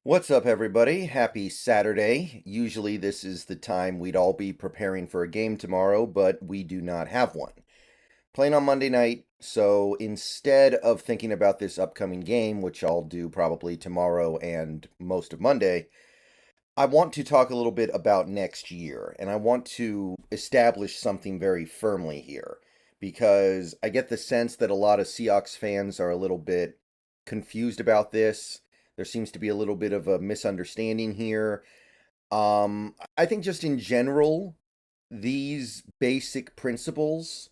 What's up, everybody? Happy Saturday. Usually, this is the time we'd all be preparing for a game tomorrow, but we do not have one. Playing on Monday night, so instead of thinking about this upcoming game, which I'll do probably tomorrow and most of Monday, I want to talk a little bit about next year, and I want to establish something very firmly here because I get the sense that a lot of Seahawks fans are a little bit confused about this. There seems to be a little bit of a misunderstanding here. I think just in general, these basic principles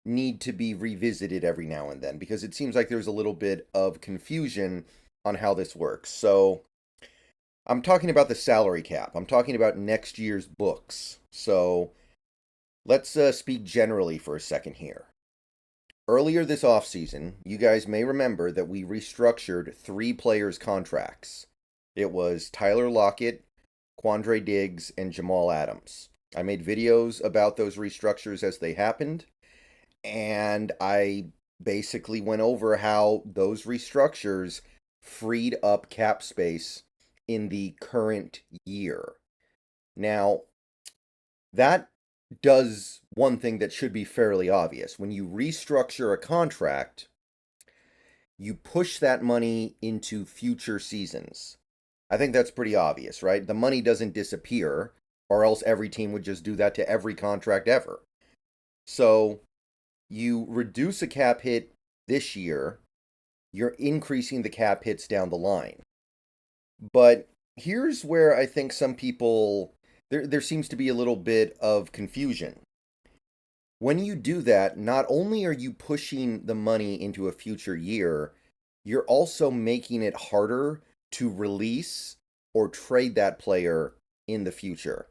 need to be revisited every now and then because it seems like there's a little bit of confusion on how this works. So, I'm talking about the salary cap. I'm talking about next year's books. So let's speak generally for a second here. Earlier this offseason, you guys may remember that we restructured three players' contracts. It was Tyler Lockett, Quandre Diggs, and Jamal Adams. I made videos about those restructures as they happened, and I basically went over how those restructures freed up cap space in the current year. Now, that does one thing that should be fairly obvious. When you restructure a contract, you push that money into future seasons. I think that's pretty obvious, right? The money doesn't disappear, or else every team would just do that to every contract ever. So, you reduce a cap hit this year, you're increasing the cap hits down the line. But here's where I think some people there seems to be a little bit of confusion. When you do that, not only are you pushing the money into a future year, you're also making it harder to release or trade that player in the future.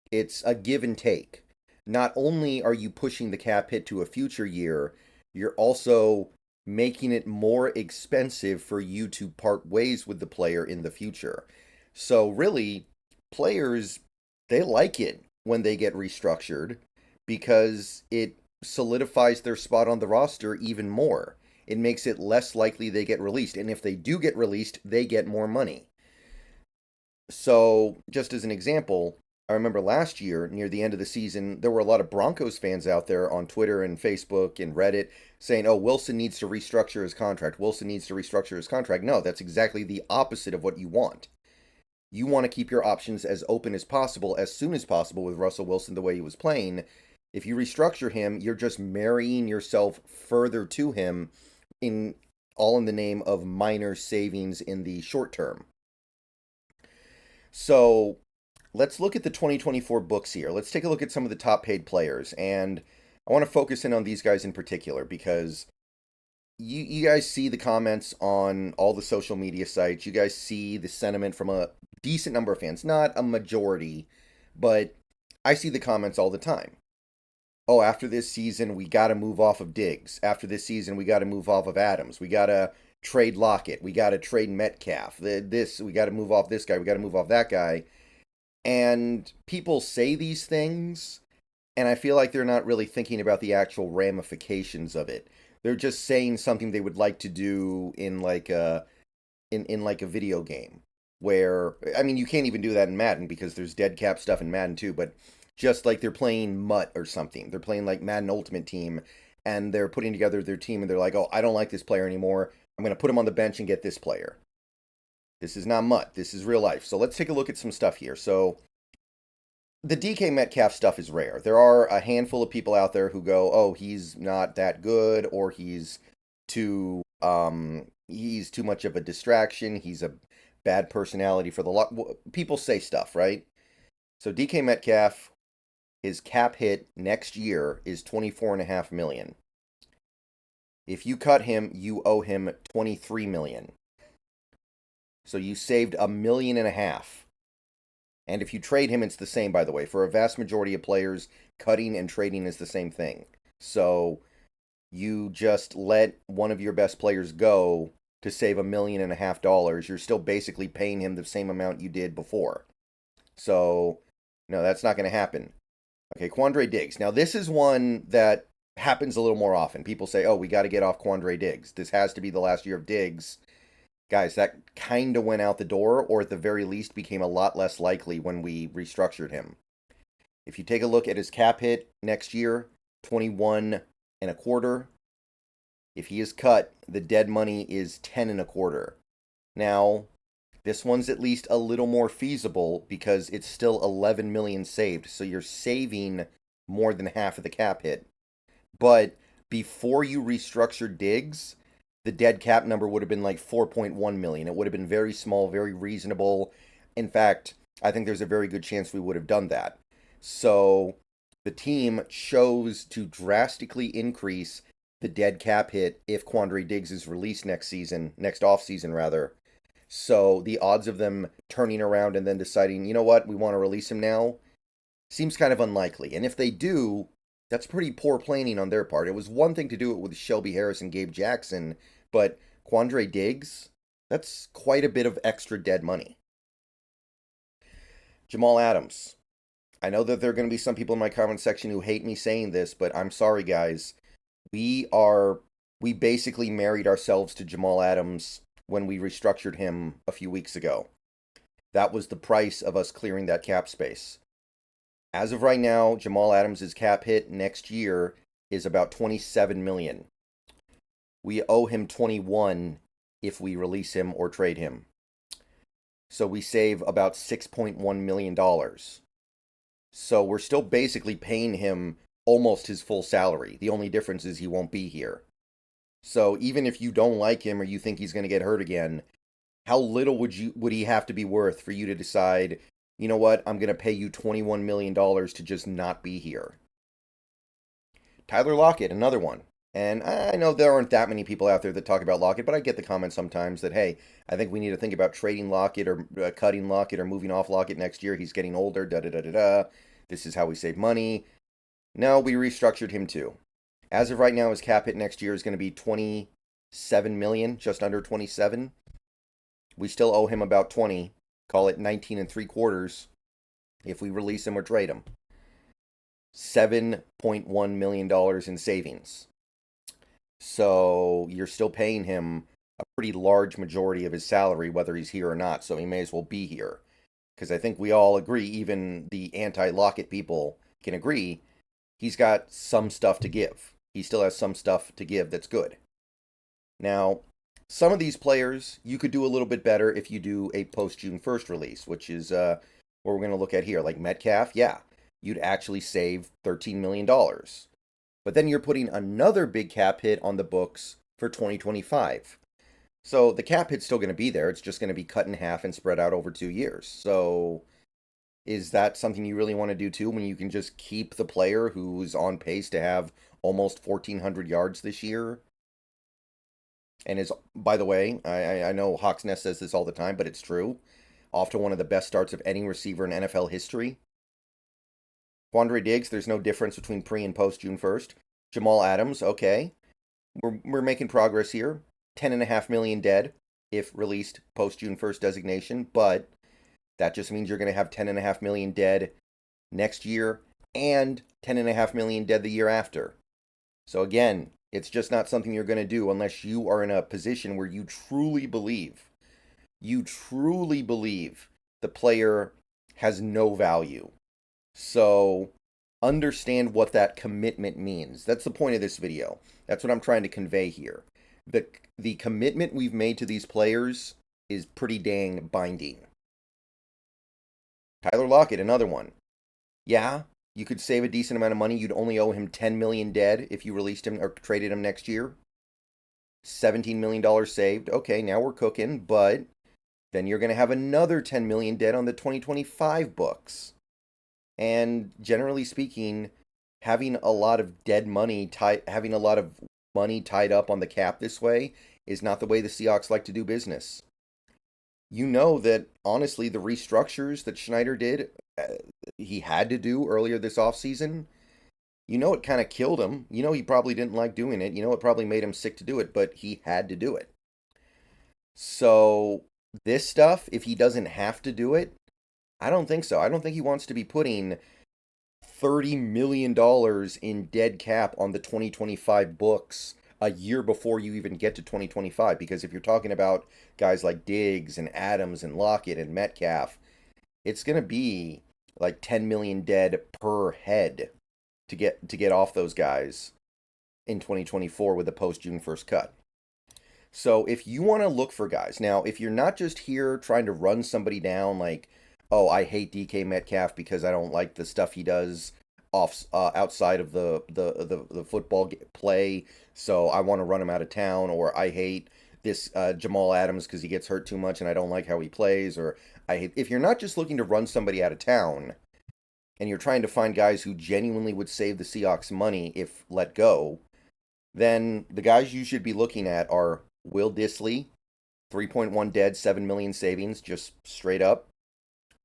It's a give and take. Not only are you pushing the cap hit to a future year, you're also making it more expensive for you to part ways with the player in the future. So really, players, they like it when they get restructured because it solidifies their spot on the roster even more. It makes it less likely they get released. And if they do get released, they get more money. So, just as an example, I remember last year, near the end of the season, there were a lot of Broncos fans out there on Twitter and Facebook and Reddit saying, oh, Wilson needs to restructure his contract. Wilson needs to restructure his contract. No, that's exactly the opposite of what you want. You want to keep your options as open as possible, as soon as possible with Russell Wilson the way he was playing. If you restructure him, you're just marrying yourself further to him in all in the name of minor savings in the short term. So let's look at the 2024 books here. Let's take a look at some of the top paid players. And I want to focus in on these guys in particular because you guys see the comments on all the social media sites. You guys see the sentiment from a decent number of fans, not a majority, but I see the comments all the time. Oh, after this season, we got to move off of Diggs. After this season, we got to move off of Adams. We got to trade Lockett. We got to trade Metcalf. We got to move off this guy. We got to move off that guy. And people say these things, and I feel like they're not really thinking about the actual ramifications of it. They're just saying something they would like to do in like a in like a video game where I mean you can't even do that in Madden because there's dead cap stuff in Madden too, but just like they're playing Mutt or something. They're playing like Madden Ultimate Team and they're putting together their team and they're like, "Oh, I don't like this player anymore. I'm going to put him on the bench and get this player." This is not Mutt. This is real life. So let's take a look at some stuff here. So the DK Metcalf stuff is rare. There are a handful of people out there who go, "Oh, he's not that good," or he's too much of a distraction. He's a bad personality for the lot." People say stuff, right? So DK Metcalf, his cap hit next year is 24.5 million. If you cut him, you owe him 23 million. So you saved $1.5 million. And if you trade him, it's the same, by the way. For a vast majority of players, cutting and trading is the same thing. So you just let one of your best players go to save $1.5 million. You're still basically paying him the same amount you did before. So, no, that's not going to happen. Okay, Quandre Diggs. Now, this is one that happens a little more often. People say, oh, we got to get off Quandre Diggs. This has to be the last year of Diggs. Guys, that kind of went out the door, or at the very least became a lot less likely when we restructured him. If you take a look at his cap hit next year, 21 and a quarter. If he is cut, the dead money is 10 and a quarter. Now, this one's at least a little more feasible because it's still 11 million saved, so you're saving more than half of the cap hit. But before you restructured Diggs, the dead cap number would have been like 4.1 million. It would have been very small, very reasonable. In fact, I think there's a very good chance we would have done that. So the team chose to drastically increase the dead cap hit if Quandre Diggs is released next off season rather. So the odds of them turning around and then deciding, you know what, we want to release him now, seems kind of unlikely. And if they do, that's pretty poor planning on their part. It was one thing to do it with Shelby Harris and Gabe Jackson, but Quandre Diggs, that's quite a bit of extra dead money. Jamal Adams. I know that there are going to be some people in my comment section who hate me saying this, but I'm sorry, guys. We basically married ourselves to Jamal Adams when we restructured him a few weeks ago. That was the price of us clearing that cap space. As of right now, Jamal Adams' cap hit next year is about 27 million. We owe him 21 if we release him or trade him. So we save about $6.1 million. So we're still basically paying him almost his full salary. The only difference is he won't be here. So even if you don't like him or you think he's going to get hurt again, how little would he have to be worth for you to decide, you know what, I'm going to pay you $21 million to just not be here? Tyler Lockett, another one. And I know there aren't that many people out there that talk about Lockett, but I get the comment sometimes that, hey, I think we need to think about trading Lockett or cutting Lockett or moving off Lockett next year. He's getting older, da-da-da-da-da. This is how we save money. No, we restructured him too. As of right now, his cap hit next year is going to be 27 million, just under 27. We still owe him about 20. Call it 19 and 3/4 if we release him or trade him. $7.1 million in savings. So you're still paying him a pretty large majority of his salary, whether he's here or not. So he may as well be here. Because I think we all agree, even the anti-Lockett people can agree, he's got some stuff to give. He still has some stuff to give that's good. Now, some of these players, you could do a little bit better if you do a post-June 1st release, which is what we're going to look at here. Like Metcalf, yeah, you'd actually save $13 million. But then you're putting another big cap hit on the books for 2025. So the cap hit's still going to be there. It's just going to be cut in half and spread out over 2 years. So is that something you really want to do too when you can just keep the player who's on pace to have almost 1,400 yards this year? And is, by the way, I know Hawks Nest says this all the time, but it's true, off to one of the best starts of any receiver in NFL history. Quandre Diggs, there's no difference between pre and post June 1st. Jamal Adams, okay. We're making progress here. 10.5 million dead if released post June 1st designation, but that just means you're going to have 10.5 million dead next year and 10.5 million dead the year after. So again, it's just not something you're going to do unless you are in a position where you truly believe the player has no value. So understand what that commitment means. That's the point of this video. That's what I'm trying to convey here. The commitment we've made to these players is pretty dang binding. Tyler Lockett, another one. Yeah, you could save a decent amount of money. You'd only owe him 10 million dead if you released him or traded him next year. $17 million saved. Okay, now we're cooking, but then you're going to have another 10 million dead on the 2025 books. And generally speaking, having a lot of dead money, having a lot of money tied up on the cap this way is not the way the Seahawks like to do business. You know that, honestly, the restructures that Schneider did, he had to do earlier this offseason, you know it kind of killed him. You know he probably didn't like doing it. You know it probably made him sick to do it, but he had to do it. So this stuff, if he doesn't have to do it, I don't think so. I don't think he wants to be putting $30 million in dead cap on the 2025 books a year before you even get to 2025. Because if you're talking about guys like Diggs and Adams and Lockett and Metcalf, it's going to be like 10 million dead per head to get off those guys in 2024 with the post June 1st cut. So if you want to look for guys, now if you're not just here trying to run somebody down like, oh, I hate DK Metcalf because I don't like the stuff he does off outside of the football play, so I want to run him out of town, or I hate this Jamal Adams because he gets hurt too much and I don't like how he plays, or I hate, if you're not just looking to run somebody out of town and you're trying to find guys who genuinely would save the Seahawks money if let go, then the guys you should be looking at are Will Dissly, 3.1 dead, 7 million savings, just straight up.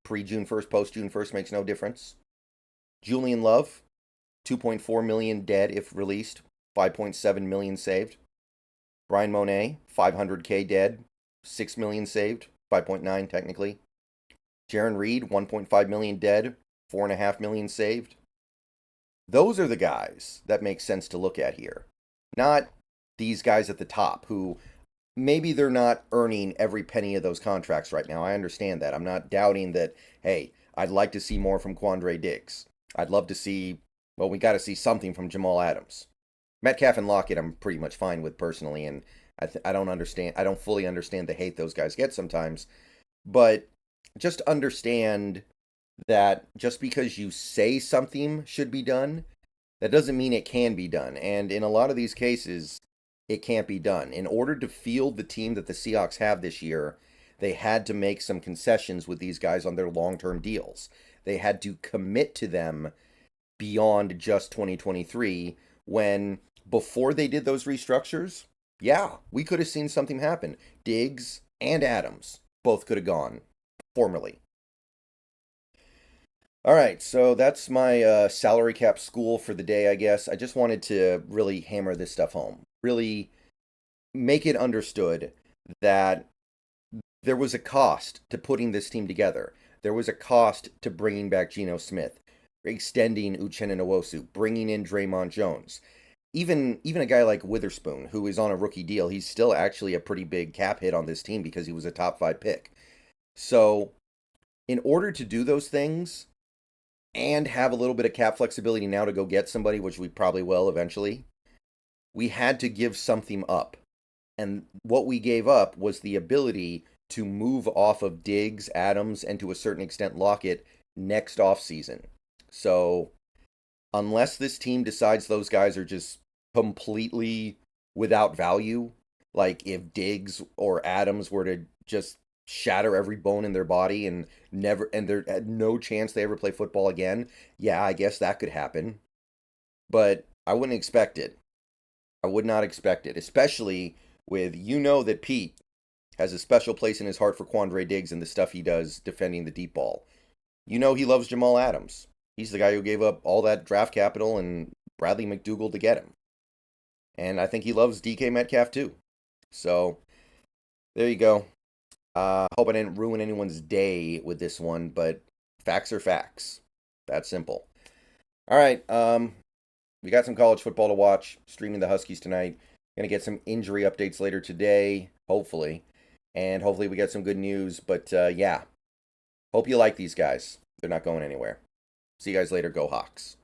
Pre-June 1st, post-June 1st makes no difference. Julian Love, 2.4 million dead if released, 5.7 million saved. Brian Monet, 500K dead, 6 million saved, 5.9 technically. Jaron Reed, 1.5 million dead, 4.5 million saved. Those are the guys that make sense to look at here. Not these guys at the top who maybe they're not earning every penny of those contracts right now. I understand that. I'm not doubting that, hey, I'd like to see more from Quandre Diggs. I'd love to see, well, we got to see something from Jamal Adams. Metcalf and Lockett I'm pretty much fine with personally, and I don't fully understand the hate those guys get sometimes. But just understand that just because you say something should be done, that doesn't mean it can be done. And in a lot of these cases, it can't be done. In order to field the team that the Seahawks have this year, they had to make some concessions with these guys on their long-term deals. They had to commit to them beyond just 2023 when, before they did those restructures, yeah, we could have seen something happen. Diggs and Adams both could have gone formerly. All right, so that's my salary cap school for the day, I guess. I just wanted to really hammer this stuff home. Really make it understood that there was a cost to putting this team together. There was a cost to bringing back Geno Smith, extending Uchenna Nwosu, bringing in Draymond Jones. Even a guy like Witherspoon, who is on a rookie deal, he's still actually a pretty big cap hit on this team because he was a top 5 pick. So in order to do those things and have a little bit of cap flexibility now to go get somebody, which we probably will eventually, we had to give something up. And what we gave up was the ability to move off of Diggs, Adams, and to a certain extent Lockett next offseason. So unless this team decides those guys are just completely without value, like if Diggs or Adams were to just shatter every bone in their body and there had no chance they ever play football again, yeah, I guess that could happen. But I wouldn't expect it. I would not expect it, especially with, that Pete has a special place in his heart for Quandre Diggs and the stuff he does defending the deep ball. He loves Jamal Adams. He's the guy who gave up all that draft capital and Bradley McDougald to get him. And I think he loves DK Metcalf too. So, there you go. Hope I didn't ruin anyone's day with this one, but facts are facts. That's simple. All right, we got some college football to watch. Streaming the Huskies tonight. Gonna get some injury updates later today, hopefully. And hopefully we get some good news. But yeah, hope you like these guys. They're not going anywhere. See you guys later. Go Hawks.